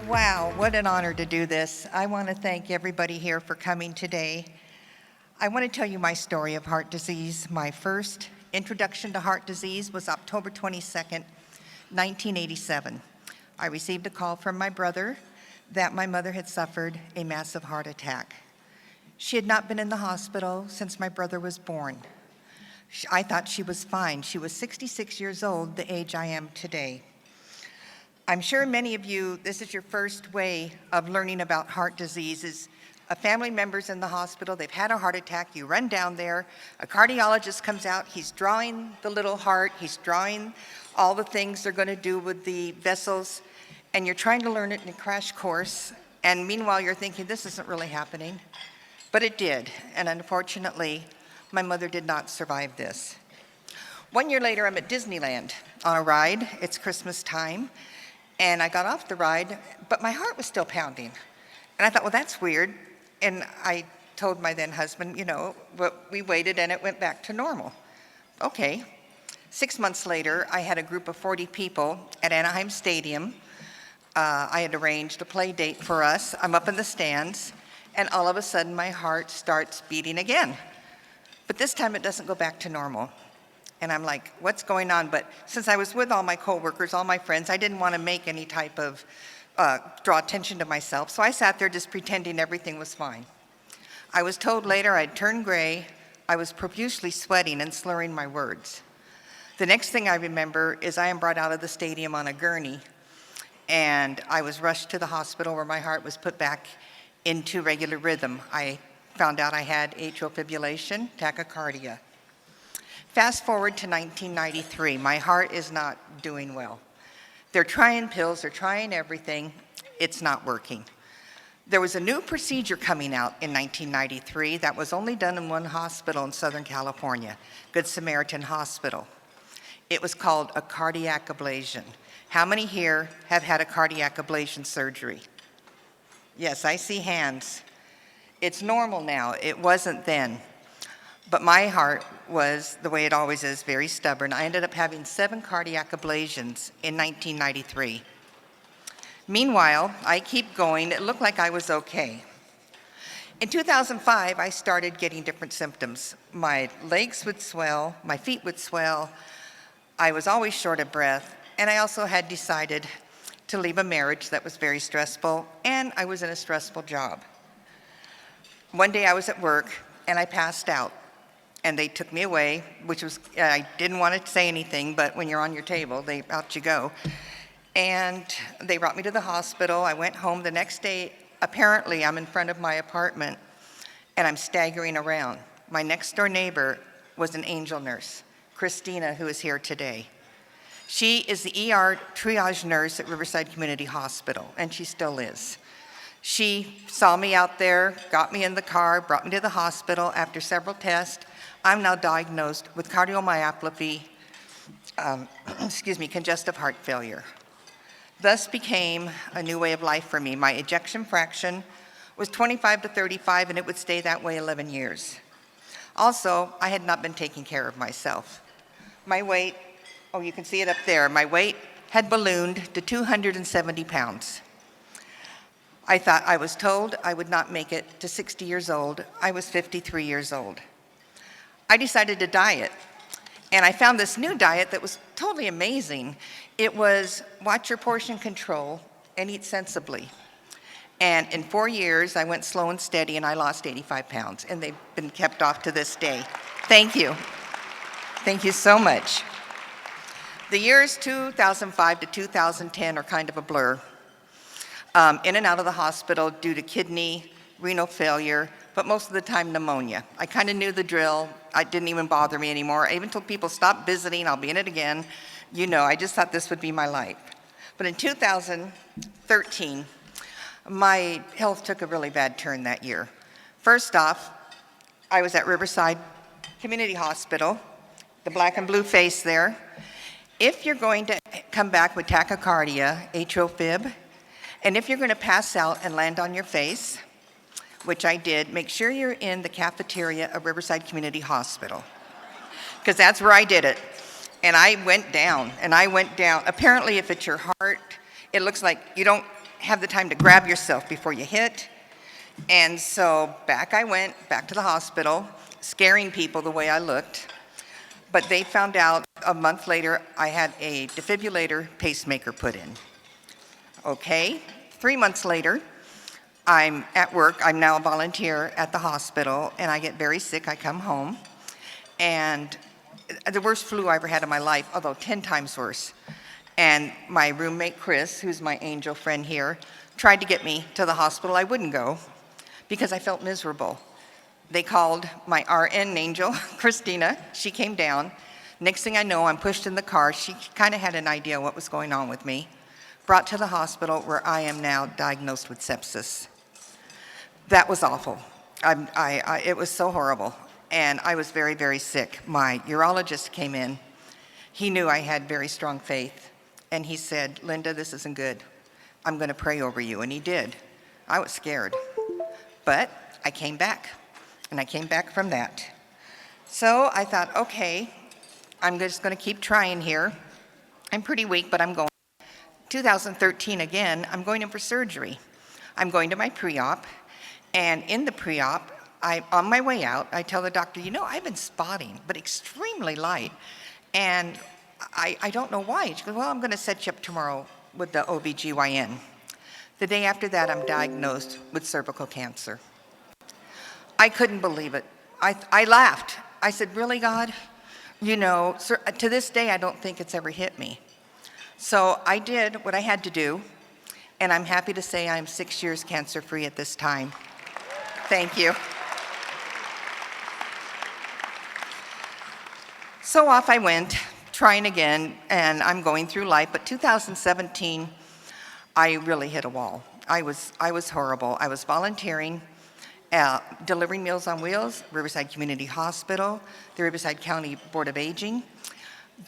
Wow, what an honor to do this. I want to thank everybody here for coming today. I want to tell you my story of heart disease. My first introduction to heart disease was October 22nd, 1987. I received a call from my brother that my mother had suffered a massive heart attack. She had not been in the hospital since my brother was born. I thought she was fine. She was 66 years old, the age I am today. I'm sure many of you, this is your first way of learning about heart disease is a family member's in the hospital, they've had a heart attack, you run down there, a cardiologist comes out, he's drawing the little heart, he's drawing all the things they're gonna do with the vessels, and you're trying to learn it in a crash course, and meanwhile you're thinking, this isn't really happening. But it did, and unfortunately, my mother did not survive this. 1 year later, I'm at Disneyland on a ride, it's Christmas time, and I got off the ride, but my heart was still pounding. And I thought, well, that's weird. And I told my then husband, but we waited and it went back to normal. Okay. 6 months later, I had a group of 40 people at Anaheim Stadium. I had arranged a play date for us. I'm up in the stands, and all of a sudden my heart starts beating again. But this time it doesn't go back to normal. And I'm like, what's going on? But since I was with all my coworkers, all my friends, I didn't want to make any type of, draw attention to myself. So I sat there just pretending everything was fine. I was told later I'd turned gray. I was profusely sweating and slurring my words. The next thing I remember is I am brought out of the stadium on a gurney, and I was rushed to the hospital where my heart was put back into regular rhythm. I found out I had atrial fibrillation, tachycardia. Fast forward to 1993, my heart is not doing well. They're trying pills, they're trying everything, it's not working. There was a new procedure coming out in 1993 that was only done in one hospital in Southern California, Good Samaritan Hospital. It was called a cardiac ablation. How many here have had a cardiac ablation surgery? Yes, I see hands. It's normal now, it wasn't then. But my heart was, the way it always is, very stubborn. I ended up having 7 cardiac ablations in 1993. Meanwhile, I keep going. It looked like I was okay. In 2005, I started getting different symptoms. My legs would swell, my feet would swell, I was always short of breath, and I also had decided to leave a marriage that was very stressful, and I was in a stressful job. One day I was at work, and I passed out. And they took me away, which was, I didn't want to say anything, but when you're on your table, out you go. And they brought me to the hospital. I went home the next day. Apparently, I'm in front of my apartment, and I'm staggering around. My next door neighbor was an angel nurse, Christina, who is here today. She is the ER triage nurse at Riverside Community Hospital, and she still is. She saw me out there, got me in the car, brought me to the hospital. After several tests, I'm now diagnosed with cardiomyopathy, congestive heart failure. Thus became a new way of life for me. My ejection fraction was 25 to 35, and it would stay that way 11 years. Also, I had not been taking care of myself. My weight, you can see it up there, my weight had ballooned to 270 pounds. I was told I would not make it to 60 years old. I was 53 years old. I decided to diet, and I found this new diet that was totally amazing. It was watch your portion control and eat sensibly. And in 4 years, I went slow and steady, and I lost 85 pounds, and they've been kept off to this day. Thank you. Thank you so much. The years 2005 to 2010 are kind of a blur. In and out of the hospital due to kidney, renal failure, but most of the time pneumonia. I kind of knew the drill. It didn't even bother me anymore. I even told people, stop visiting, I'll be in it again. I just thought this would be my life. But in 2013, my health took a really bad turn that year. First off, I was at Riverside Community Hospital, the black and blue face there. If you're going to come back with tachycardia, atrial fib, and if you're going to pass out and land on your face, which I did, make sure you're in the cafeteria of Riverside Community Hospital, because that's where I did it. And I went down, and I went down. Apparently, if it's your heart, it looks like you don't have the time to grab yourself before you hit. And so back I went, back to the hospital, scaring people the way I looked. But they found out a month later I had a defibrillator pacemaker put in. Okay, 3 months later, I'm at work. I'm now a volunteer at the hospital, and I get very sick. I come home, and the worst flu I ever had in my life, although 10 times worse. And my roommate, Chris, who's my angel friend here, tried to get me to the hospital. I wouldn't go because I felt miserable. They called my RN angel, Christina. She came down. Next thing I know, I'm pushed in the car. She kind of had an idea what was going on with me. Brought to the hospital where I am now diagnosed with sepsis. That was awful. It was so horrible. And I was very, very sick. My urologist came in. He knew I had very strong faith. And he said, Lynda, this isn't good. I'm going to pray over you. And he did. I was scared. But I came back. And I came back from that. So I thought, okay, I'm just going to keep trying here. I'm pretty weak, but I'm going. 2013 again, I'm going in for surgery. I'm going to my pre-op. And in the pre-op, on my way out, I tell the doctor, you know, I've been spotting, but extremely light. And I don't know why. She goes, well, I'm going to set you up tomorrow with the OBGYN. The day after that, I'm diagnosed with cervical cancer. I couldn't believe it. I laughed. I said, really, God? You know, to this day, I don't think it's ever hit me. So I did what I had to do, and I'm happy to say I'm 6 years cancer-free at this time. Thank you. So off I went, trying again, and I'm going through life. But 2017, I really hit a wall. I was horrible. I was volunteering, delivering Meals on Wheels, Riverside Community Hospital, the Riverside County Board of Aging.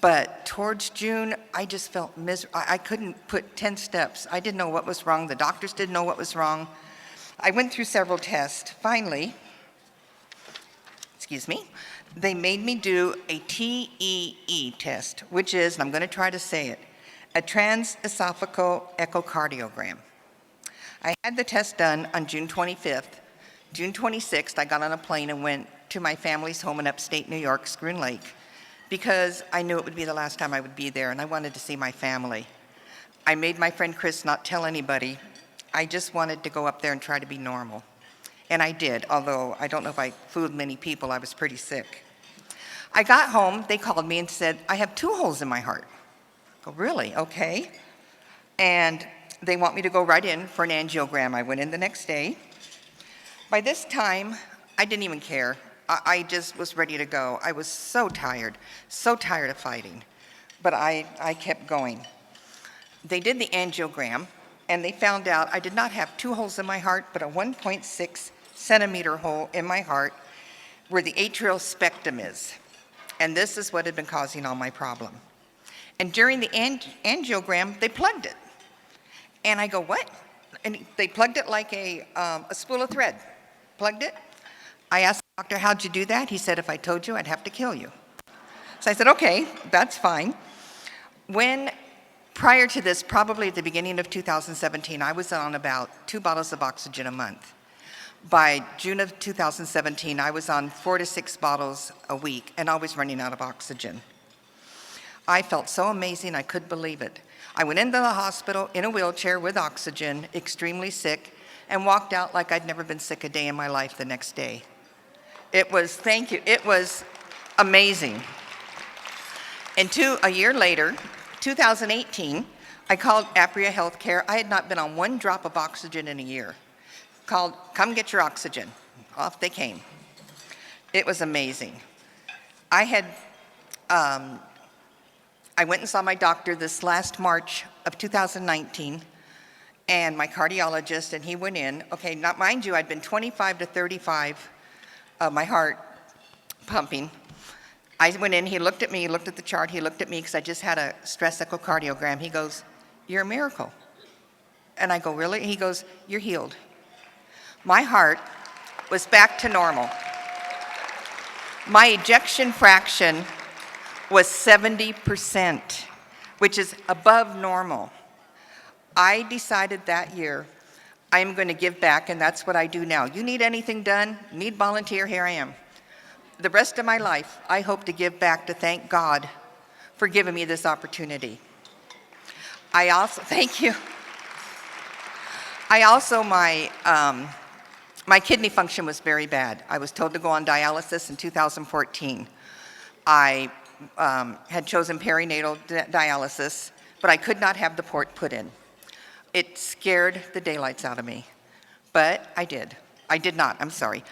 But towards June, I just felt miserable. I couldn't put 10 steps. I didn't know what was wrong. The doctors didn't know what was wrong. I went through several tests. Finally, they made me do a TEE test, which is, and I'm going to try to say it, a transesophageal echocardiogram. I had the test done on June 25th. June 26th, I got on a plane and went to my family's home in upstate New York, Scroon Lake, because I knew it would be the last time I would be there, and I wanted to see my family. I made my friend Chris not tell anybody. I just wanted to go up there and try to be normal. And I did, although I don't know if I fooled many people. I was pretty sick. I got home, they called me and said, I have 2 holes in my heart. I go, really? Okay. And they want me to go right in for an angiogram. I went in the next day. By this time, I didn't even care. I just was ready to go. I was so tired of fighting. But I kept going. They did the angiogram, and they found out I did not have 2 holes in my heart, but a 1.6 centimeter hole in my heart where the atrial septum is. And this is what had been causing all my problem. And during the angiogram, they plugged it. And I go, what? And they plugged it like a spool of thread. Plugged it. I asked the doctor, how'd you do that? He said, if I told you, I'd have to kill you. So I said, okay, that's fine. Prior to this, probably at the beginning of 2017, I was on about 2 bottles of oxygen a month. By June of 2017, I was on 4 to 6 bottles a week and always running out of oxygen. I felt so amazing, I couldn't believe it. I went into the hospital in a wheelchair with oxygen, extremely sick, and walked out like I'd never been sick a day in my life the next day. It was amazing. And a year later, 2018, I called Apria Healthcare. I had not been on 1 drop of oxygen in a year. Called, come get your oxygen. Off they came. It was amazing. I went and saw my doctor this last March of 2019, and my cardiologist, and he went in. Okay, now mind you, I'd been 25 to 35 of my heart pumping. I went in, he looked at me, he looked at the chart, he looked at me because I just had a stress echocardiogram. He goes, you're a miracle. And I go, really? He goes, you're healed. My heart was back to normal. My ejection fraction was 70%, which is above normal. I decided that year I'm going to give back, and that's what I do now. You need anything done? Need volunteer? Here I am. The rest of my life, I hope to give back to thank God for giving me this opportunity. I also, thank you. My kidney function was very bad. I was told to go on dialysis in 2014. I had chosen perinatal dialysis, but I could not have the port put in. It scared the daylights out of me, but I did. I did not, I'm sorry.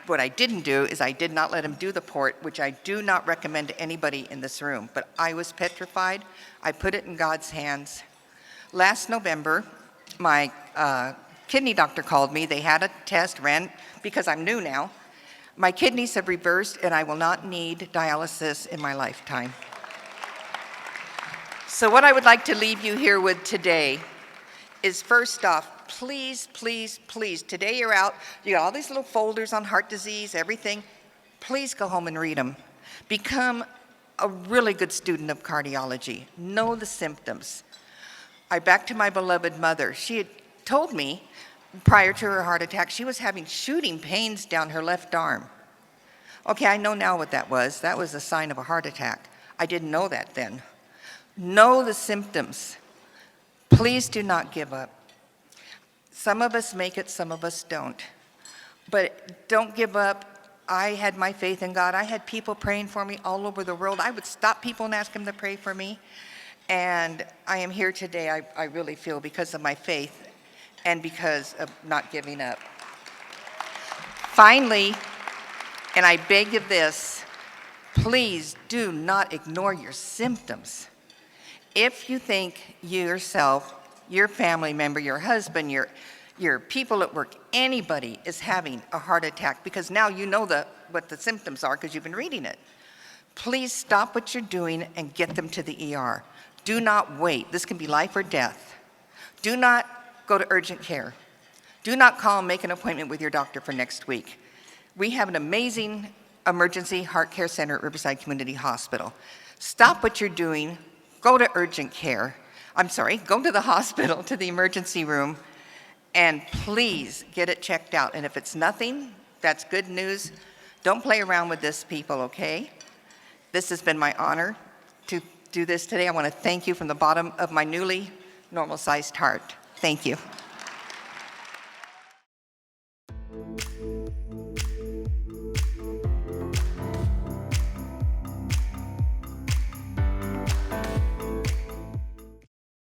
What I didn't do is I did not let him do the port, which I do not recommend to anybody in this room, but I was petrified. I put it in God's hands. Last November, my kidney doctor called me. They had a test, ran, because I'm new now. My kidneys have reversed and I will not need dialysis in my lifetime. So what I would like to leave you here with today is, first off, please, please, please, today you're out, you got all these little folders on heart disease, everything. Please go home and read them. Become a really good student of cardiology. Know the symptoms. Back to my beloved mother. She had told me prior to her heart attack, she was having shooting pains down her left arm. Okay, I know now what that was. That was a sign of a heart attack. I didn't know that then. Know the symptoms. Please do not give up. Some of us make it, some of us don't. But don't give up. I had my faith in God. I had people praying for me all over the world. I would stop people and ask them to pray for me. And I am here today, I really feel, because of my faith and because of not giving up. Finally, and I beg of this, please do not ignore your symptoms. If you think yourself, your family member, your husband, your people at work, anybody is having a heart attack, because now you know what the symptoms are because you've been reading it, please stop what you're doing and get them to the ER. Do not wait. This can be life or death. Do not go to urgent care. Do not call and make an appointment with your doctor for next week. We have an amazing emergency heart care center at Riverside Community Hospital. Stop what you're doing. Go to urgent care. Go to the hospital, to the emergency room, and please get it checked out. And if it's nothing, that's good news. Don't play around with this, people, okay? This has been my honor to do this today. I want to thank you from the bottom of my newly normal-sized heart. Thank you.